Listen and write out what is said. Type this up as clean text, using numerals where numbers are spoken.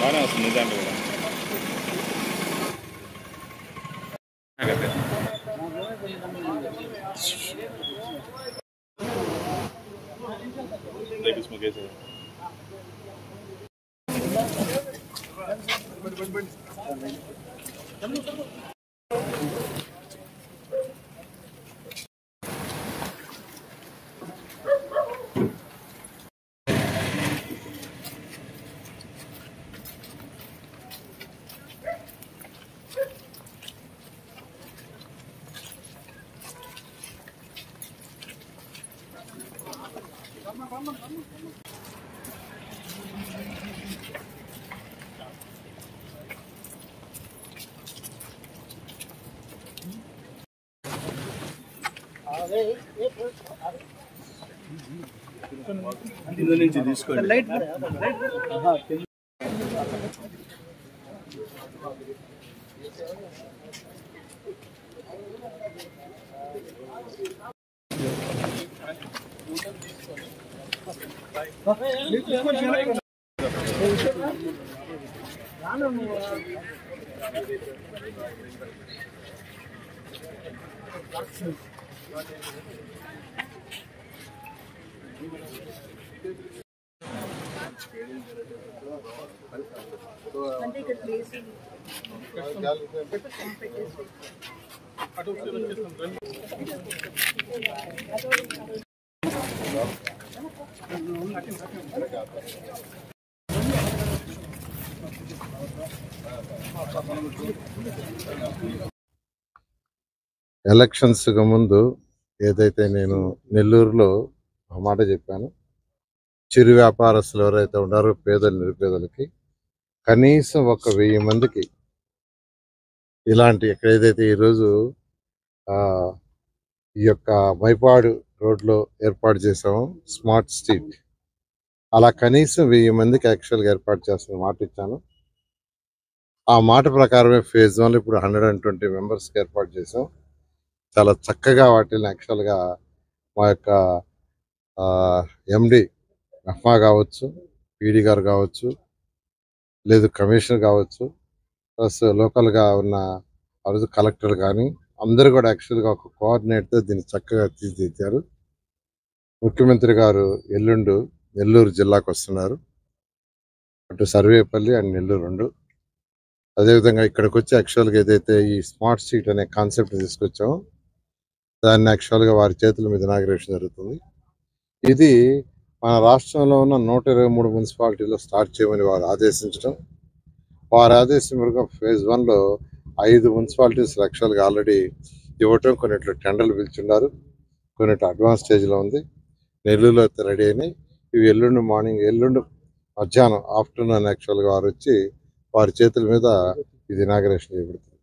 బాగానే వస్తుంది నిజాంట్లో కూడా. నుంచి తీసుకోండి. ఎలక్షన్స్ ముందు ఏదైతే నేను నెల్లూరులో ఒక మాట చెప్పాను, చిరు వ్యాపారస్తులు ఎవరైతే ఉన్నారో పేదలు నిరుపేదలకి కనీసం 1000 మందికి ఇలాంటి ఏదైతే ఈరోజు ఈ యొక్క మైపాడు రోడ్లో ఏర్పాటు చేసాము స్మార్ట్ స్ట్రీట్, అలా కనీసం 1000 మందికి యాక్చువల్గా ఏర్పాటు చేస్తున్న మాట ఇచ్చాను. ఆ మాట ప్రకారమే ఫేజ్ 1 ఇప్పుడు 120 మెంబర్స్కి ఏర్పాటు చేసాం. చాలా చక్కగా వాటిని యాక్చువల్గా మా యొక్క ఎండి రహ్మా కావచ్చు, పీడీ గారు కావచ్చు, లేదు కమిషనర్ కావచ్చు, ప్లస్ లోకల్గా ఉన్న రోజు కలెక్టర్ కానీ అందరూ కూడా యాక్చువల్గా ఒక కోఆర్డినేట్తో దీన్ని చక్కగా తీర్చిదిద్దారు. ముఖ్యమంత్రి గారు ఎల్లుండు నెల్లూరు జిల్లాకు వస్తున్నారు, అటు సర్వేపల్లి అండ్ నెల్లూరు 2. అదేవిధంగా ఇక్కడికి వచ్చి యాక్చువల్గా ఏదైతే ఈ స్మార్ట్ స్ట్రీట్ అనే కాన్సెప్ట్ తీసుకొచ్చామో దాన్ని యాక్చువల్గా వారి చేతుల మీద ఇనాగ్రేషన్ జరుగుతుంది. ఇది మన రాష్ట్రంలో ఉన్న 123 మున్సిపాలిటీలో స్టార్ట్ చేయమని వారు ఆదేశించడం, వారి ఆదేశం మేరకు ఫేజ్ 1లో 5 మున్సిపాలిటీస్ యాక్చువల్గా ఆల్రెడీ ఇవ్వటం, కొన్నిట్లో టెండర్లు పిలుచున్నారు, కొన్నిట్లో అడ్వాన్స్ స్టేజ్లో ఉంది. నెల్లూరులో అయితే రెడీ అయినాయి. ఇవి ఎల్లుండి మార్నింగ్, ఎల్లుండి మధ్యాహ్నం ఆఫ్టర్నూన్ యాక్చువల్గా వారు వచ్చి వారి చేతుల మీద ఇది ఇనాగ్రేషన్ చేయబడుతుంది.